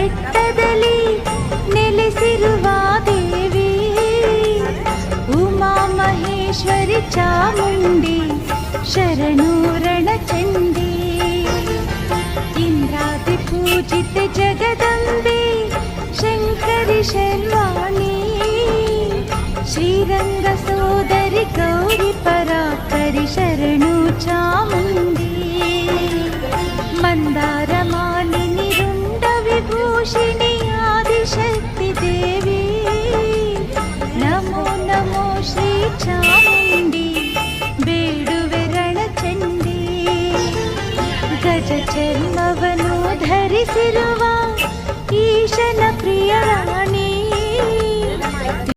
ಬೆಟ್ಟದಲ್ಲಿ ನೆಲೆಸಿರುವ ದೇವಿ ಉಮಾ ಮಹೇಶ್ವರಿ ಚಾಮುಂಡಿ ಶರಣು ರಣಚಂಡಿ ಇಂದ್ರಾದಿ ಪೂಜಿತ ಜಗದಂಬೆ ಶಂಕರಿ ಶರ್ವಾಣಿ ಶ್ರೀರಂಗ ಸೋದರಿ ಗೌರಿ ಪರಾಕರಿ ಶರಣು ಚಾಮುಂಡಿ ಮಂದಾರ ಮಾಲಿನಿ ರುಂಡ ವಿಭೂಷಿಣಿ ಆದಿಶಕ್ತಿ ದೇವಿ ನಮೋ ನಮೋ ಶ್ರೀ ಚಾಮುಂಡಿ ಬೇಡುವೆ ರಣಚಂಡಿ ಗಜ ಚರ್ಮವನ್ನು ಧರಿಸಿರುವ ಈಶನ ಪ್ರಿಯರ